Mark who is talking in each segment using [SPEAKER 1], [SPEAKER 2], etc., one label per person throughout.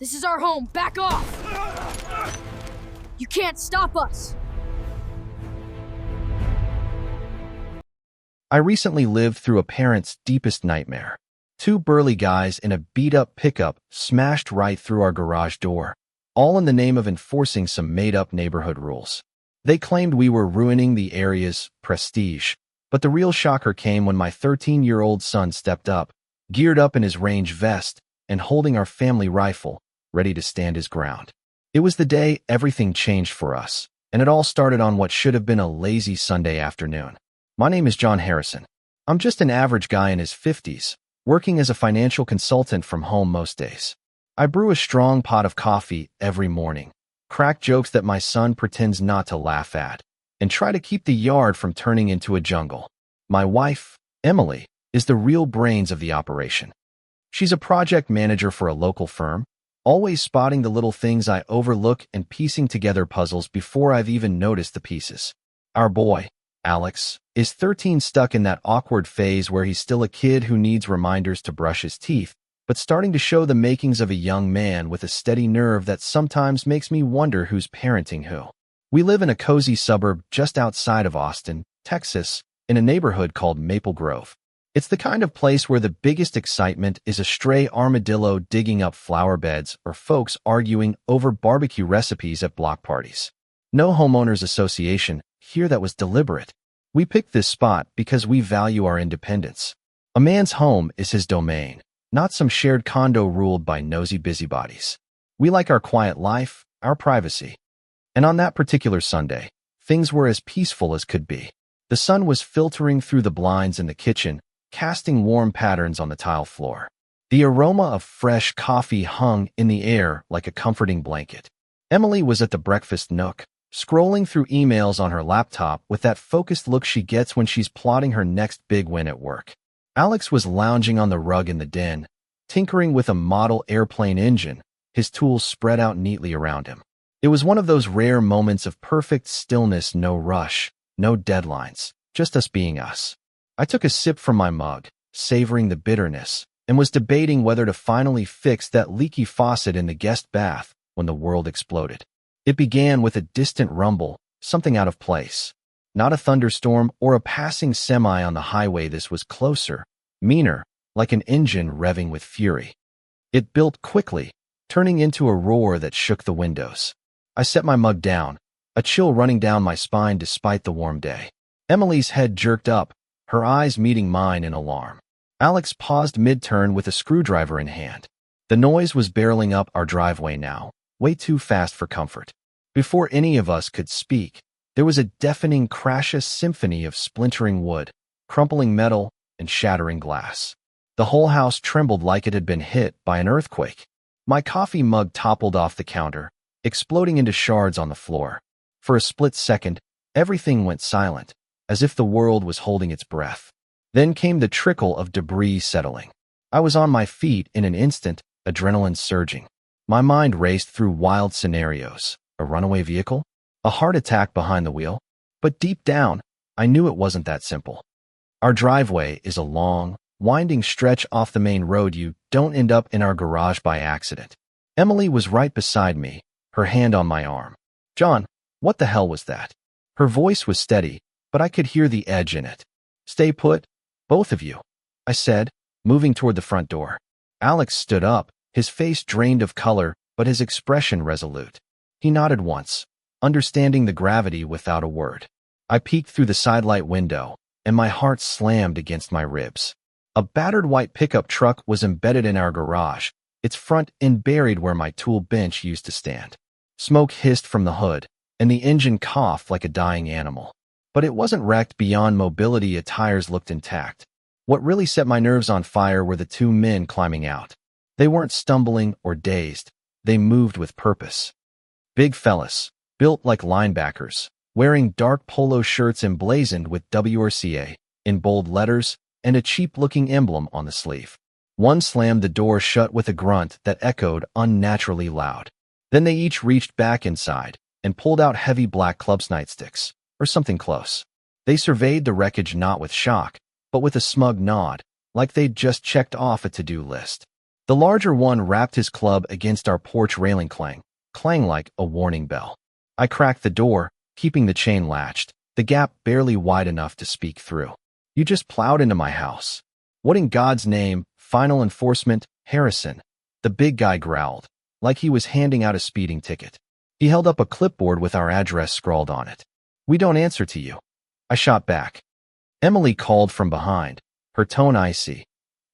[SPEAKER 1] This is our home. Back off! You can't stop us!
[SPEAKER 2] I recently lived through a parent's deepest nightmare. Two burly guys in a beat-up pickup smashed right through our garage door, all in the name of enforcing some made-up neighborhood rules. They claimed we were ruining the area's prestige, but the real shocker came when my 13-year-old son stepped up, geared up in his range vest and holding our family rifle, ready to stand his ground. It was the day everything changed for us, and it all started on what should have been a lazy Sunday afternoon. My name is John Harrison. I'm just an average guy in his 50s, working as a financial consultant from home most days. I brew a strong pot of coffee every morning, crack jokes that my son pretends not to laugh at, and try to keep the yard from turning into a jungle. My wife, Emily, is the real brains of the operation. She's a project manager for a local firm, always spotting the little things I overlook and piecing together puzzles before I've even noticed the pieces. Our boy, Alex, is 13, stuck in that awkward phase where he's still a kid who needs reminders to brush his teeth, but starting to show the makings of a young man with a steady nerve that sometimes makes me wonder who's parenting who. We live in a cozy suburb just outside of Austin, Texas, in a neighborhood called Maple Grove. It's the kind of place where the biggest excitement is a stray armadillo digging up flower beds or folks arguing over barbecue recipes at block parties. No homeowners association here. That was deliberate. We picked this spot because we value our independence. A man's home is his domain, not some shared condo ruled by nosy busybodies. We like our quiet life, our privacy. And on that particular Sunday, things were as peaceful as could be. The sun was filtering through the blinds in the kitchen, casting warm patterns on the tile floor. The aroma of fresh coffee hung in the air like a comforting blanket. Emily was at the breakfast nook, scrolling through emails on her laptop with that focused look she gets when she's plotting her next big win at work. Alex was lounging on the rug in the den, tinkering with a model airplane engine, his tools spread out neatly around him. It was one of those rare moments of perfect stillness, no rush, no deadlines, just us being us. I took a sip from my mug, savoring the bitterness, and was debating whether to finally fix that leaky faucet in the guest bath when the world exploded. It began with a distant rumble, something out of place. Not a thunderstorm or a passing semi on the highway. This was closer, meaner, like an engine revving with fury. It built quickly, turning into a roar that shook the windows. I set my mug down, a chill running down my spine despite the warm day. Emily's head jerked up, her eyes meeting mine in alarm. Alex paused mid-turn with a screwdriver in hand. The noise was barreling up our driveway now, way too fast for comfort. Before any of us could speak, there was a deafening crashes symphony of splintering wood, crumpling metal, and shattering glass. The whole house trembled like it had been hit by an earthquake. My coffee mug toppled off the counter, exploding into shards on the floor. For a split second, everything went silent, as if the world was holding its breath. Then came the trickle of debris settling. I was on my feet in an instant, adrenaline surging. My mind raced through wild scenarios. A runaway vehicle? A heart attack behind the wheel? But deep down, I knew it wasn't that simple. Our driveway is a long, winding stretch off the main road. You don't end up in our garage by accident. Emily was right beside me, her hand on my arm. John, what the hell was that? Her voice was steady, but I could hear the edge in it. Stay put, both of you, I said, moving toward the front door. Alex stood up, his face drained of color, but his expression resolute. He nodded once, understanding the gravity without a word. I peeked through the sidelight window, and my heart slammed against my ribs. A battered white pickup truck was embedded in our garage, its front end buried where my tool bench used to stand. Smoke hissed from the hood, and the engine coughed like a dying animal. But it wasn't wrecked beyond mobility. Its tires looked intact. What really set my nerves on fire were the two men climbing out. They weren't stumbling or dazed. They moved with purpose. Big fellas, built like linebackers, wearing dark polo shirts emblazoned with WRCA in bold letters and a cheap-looking emblem on the sleeve. One slammed the door shut with a grunt that echoed unnaturally loud. Then they each reached back inside and pulled out heavy black club nightsticks, or something close. They surveyed the wreckage not with shock, but with a smug nod, like they'd just checked off a to-do list. The The larger one rapped his club against our porch railing clang like a warning bell. I cracked the door, keeping the chain latched, the gap barely wide enough to speak through. You just plowed into my house. What in God's name? Final enforcement, Harrison. The big guy growled, like he was handing out a speeding ticket. He held up a clipboard with our address scrawled on it. We don't answer to you. I shot back. Emily called from behind, her tone icy.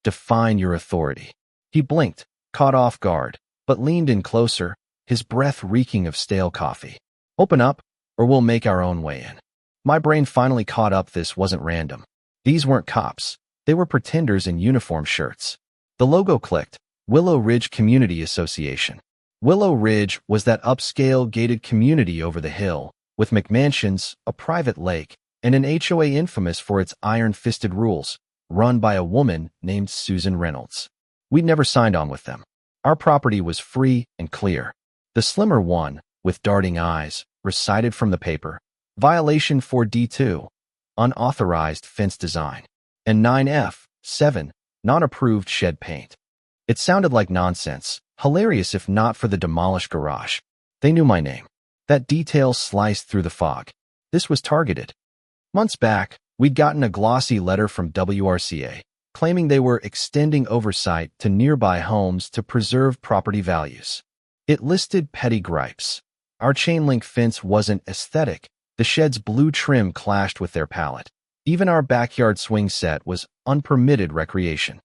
[SPEAKER 2] Define your authority. He blinked, caught off guard, but leaned in closer, his breath reeking of stale coffee. Open up, or we'll make our own way in. My brain finally caught up. This wasn't random. These weren't cops. They were pretenders in uniform shirts. The logo clicked. Willow Ridge Community Association. Willow Ridge was that upscale gated community over the hill, with McMansions, a private lake, and an HOA infamous for its iron-fisted rules, run by a woman named Susan Reynolds. We'd never signed on with them. Our property was free and clear. The slimmer one, with darting eyes, recited from the paper, Violation 4D2, unauthorized fence design, and 9F7, non-approved shed paint. It sounded like nonsense, hilarious if not for the demolished garage. They knew my name. That detail sliced through the fog. This was targeted. Months back, we'd gotten a glossy letter from WRCA, claiming they were extending oversight to nearby homes to preserve property values. It listed petty gripes. Our chain-link fence wasn't aesthetic. The shed's blue trim clashed with their palette. Even our backyard swing set was unpermitted recreation.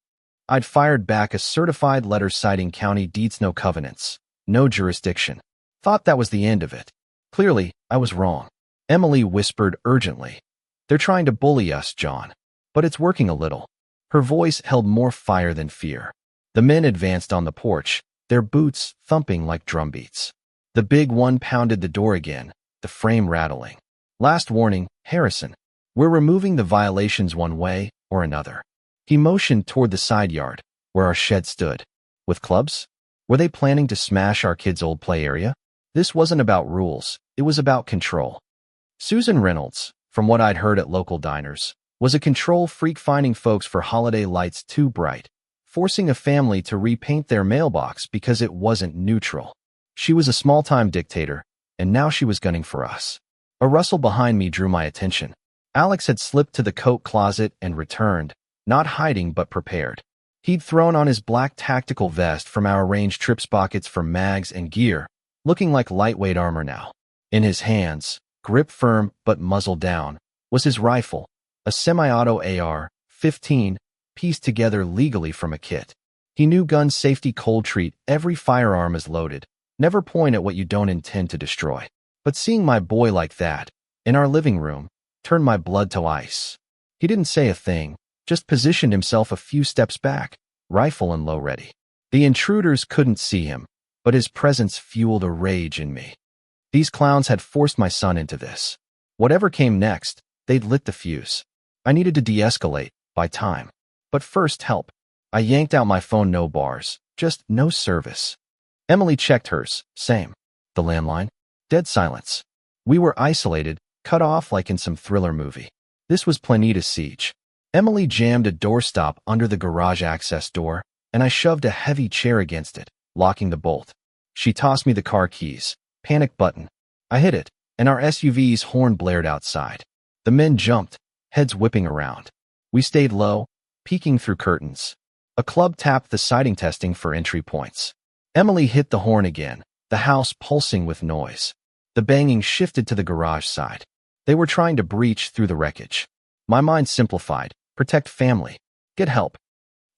[SPEAKER 2] I'd fired back a certified letter citing county deeds, no covenants, no jurisdiction. Thought that was the end of it. Clearly, I was wrong. Emily whispered urgently. They're trying to bully us, John. But it's working a little. Her voice held more fire than fear. The men advanced on the porch, their boots thumping like drumbeats. The big one pounded the door again, the frame rattling. Last warning, Harrison. We're removing the violations one way or another. He motioned toward the side yard, where our shed stood. With clubs? Were they planning to smash our kids' old play area? This wasn't about rules, it was about control. Susan Reynolds, from what I'd heard at local diners, was a control freak, finding folks for holiday lights too bright, forcing a family to repaint their mailbox because it wasn't neutral. She was a small-time dictator, and now she was gunning for us. A rustle behind me drew my attention. Alex had slipped to the coat closet and returned, not hiding but prepared. He'd thrown on his black tactical vest from our range trips, pockets for mags and gear, looking like lightweight armor now. In his hands, grip firm but muzzle down, was his rifle, a semi-auto AR-15, pieced together legally from a kit. He knew gun safety cold treat every firearm is loaded, never point at what you don't intend to destroy. But seeing my boy like that, in our living room, turned my blood to ice. He didn't say a thing, just positioned himself a few steps back, rifle and low ready. The intruders couldn't see him, but his presence fueled a rage in me. These clowns had forced my son into this. Whatever came next, they'd lit the fuse. I needed to de-escalate, buy time. But first, help. I yanked out my phone. No bars, just no service. Emily checked hers, same. The landline? Dead silence. We were isolated, cut off like in some thriller movie. This was Planeta's siege. Emily jammed a doorstop under the garage access door, and I shoved a heavy chair against it, locking the bolt. She tossed me the car keys. Panic button. I hit it, and our SUV's horn blared outside. The men jumped, heads whipping around. We stayed low, peeking through curtains. A club tapped the siding, testing for entry points. Emily hit the horn again, the house pulsing with noise. The banging shifted to the garage side. They were trying to breach through the wreckage. My mind simplified. Protect family. Get help.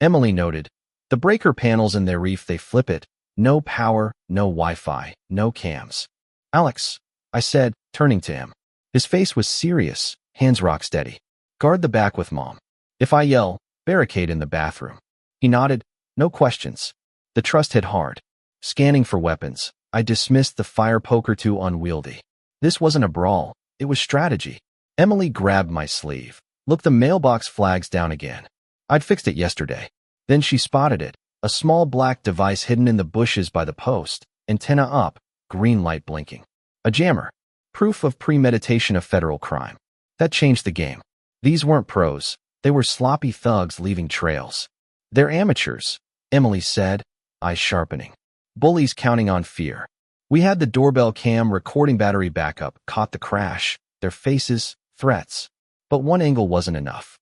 [SPEAKER 2] Emily noted. The breaker panels in their reef, they flip it. No power, no Wi-Fi, no cams. Alex, I said, turning to him. His face was serious, hands rock steady. Guard the back with Mom. If I yell, barricade in the bathroom. He nodded. No questions. The trust hit hard. Scanning for weapons, I dismissed the fire poker, too unwieldy. This wasn't a brawl, it was strategy. Emily grabbed my sleeve. Look, the mailbox flag's down again. I'd fixed it yesterday. Then she spotted it, a small black device hidden in the bushes by the post, antenna up, green light blinking. A jammer. Proof of premeditation of federal crime. That changed the game. These weren't pros, they were sloppy thugs leaving trails. They're amateurs, Emily said, eyes sharpening. Bullies counting on fear. We had the doorbell cam recording battery backup, caught the crash, their faces, threats. But one angle wasn't enough.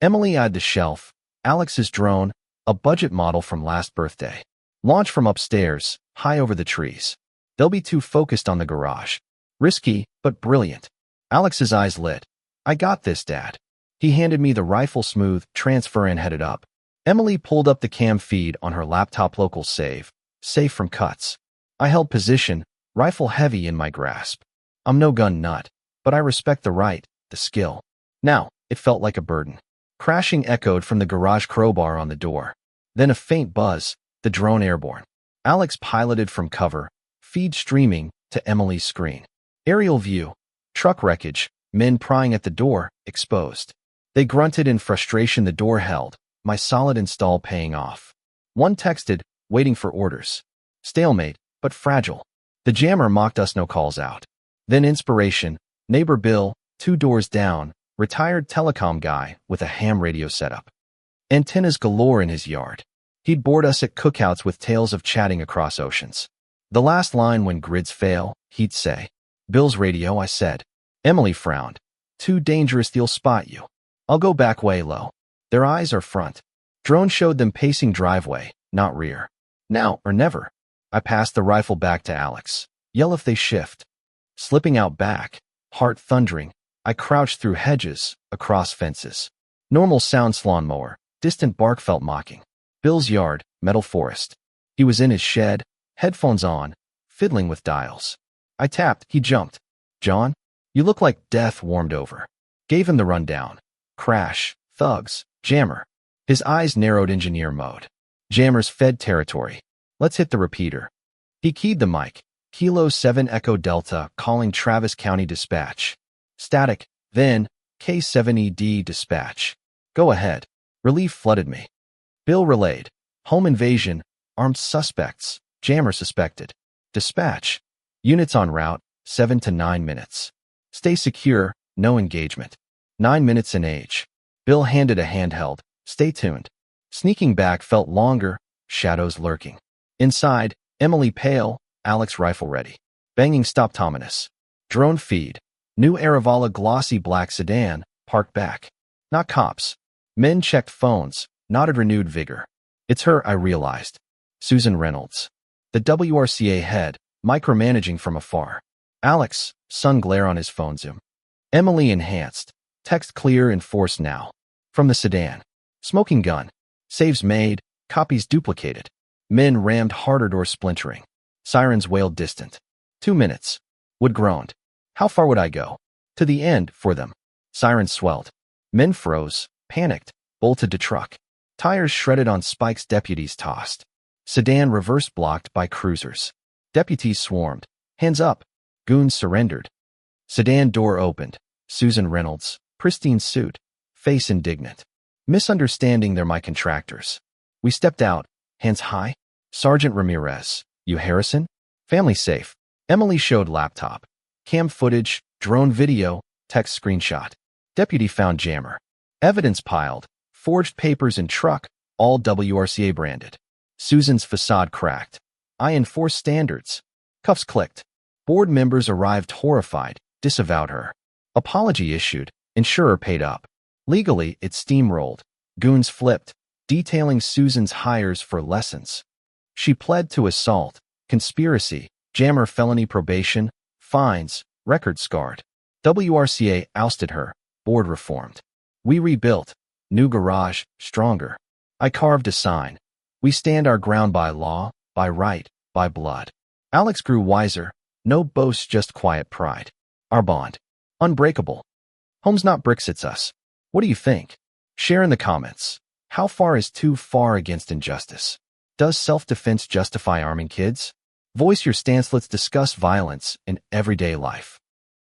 [SPEAKER 2] Emily eyed the shelf, Alex's drone, a budget model from last birthday. Launched from upstairs, high over the trees. They'll be too focused on the garage. Risky, but brilliant. Alex's eyes lit. I got this, Dad. He handed me the rifle, smooth, transfer and headed up. Emily pulled up the cam feed on her laptop, local save, safe from cuts. I held position, rifle heavy in my grasp. I'm no gun nut, but I respect the right, the skill. Now, it felt like a burden. Crashing echoed from the garage crowbar on the door. Then a faint buzz, the drone airborne. Alex piloted from cover, feed streaming to Emily's screen. Aerial view, truck wreckage, men prying at the door, exposed. They grunted in frustration. The door held, my solid install paying off. One texted, waiting for orders. Stalemate, but fragile. The jammer mocked us, no calls out. Then inspiration, neighbor Bill, 2 doors down, retired telecom guy with a ham radio setup. Antennas galore in his yard. He'd board us at cookouts with tales of chatting across oceans. The last line, when grids fail, he'd say. Bill's radio, I said. Emily frowned. Too dangerous, they'll spot you. I'll go back way low. Their eyes are front. Drone showed them pacing driveway, not rear. Now or never. I passed the rifle back to Alex. Yell if they shift. Slipping out back, heart thundering, I crouched through hedges, across fences. Normal sounds, lawnmower, distant bark felt mocking. Bill's yard, metal forest. He was in his shed, headphones on, fiddling with dials. I tapped, he jumped. John? You look like death warmed over. Gave him the rundown. Crash, thugs, jammer. His eyes narrowed, engineer mode. Jammers fed territory. Let's hit the repeater. He keyed the mic. Kilo 7 Echo Delta, calling Travis County Dispatch. Static, then K7ED Dispatch. Go ahead. Relief flooded me. Bill relayed. Home invasion, armed suspects, jammer suspected. Dispatch. Units en route, 7 to 9 minutes. Stay secure, no engagement. 9 minutes in age. Bill handed a handheld. Stay tuned. Sneaking back felt longer, shadows lurking. Inside, Emily pale, Alex rifle ready. Banging stopped, ominous. Drone feed. New Aravala glossy black sedan, parked back. Not cops. Men checked phones, nodded renewed vigor. It's her, I realized. Susan Reynolds. The WRCA head, micromanaging from afar. Alex, sun glare on his phone zoom. Emily enhanced. Text clear, enforced now. From the sedan. Smoking gun. Saves made, copies duplicated. Men rammed harder, door splintering. Sirens wailed distant. 2 minutes. Wood groaned. How far would I go? To the end, for them. Sirens swelled. Men froze, panicked, bolted to truck. Tires shredded on spikes, deputies tossed. Sedan reverse blocked by cruisers. Deputies swarmed. Hands up. Goons surrendered. Sedan door opened. Susan Reynolds, pristine suit, face indignant. Misunderstanding, they're my contractors. We stepped out, hands high. Sergeant Ramirez, you Harrison? Family safe. Emily showed laptop. Cam footage, drone video, text screenshot. Deputy found jammer. Evidence piled. Forged papers in truck, all WRCA branded. Susan's facade cracked. I enforce standards. Cuffs clicked. Board members arrived horrified, disavowed her. Apology issued, insurer paid up. Legally, it steamrolled. Goons flipped, detailing Susan's hires for lessons. She pled to assault, conspiracy, jammer felony probation, fines, record scarred. WRCA ousted her, board reformed. We rebuilt. New garage, stronger. I carved a sign. We stand our ground by law, by right, by blood. Alex grew wiser. No boasts, just quiet pride. Our bond. Unbreakable. Home's not bricks, it's us. What do you think? Share in the comments. How far is too far against injustice? Does self-defense justify arming kids? Voice your stance. Let's discuss violence in everyday life.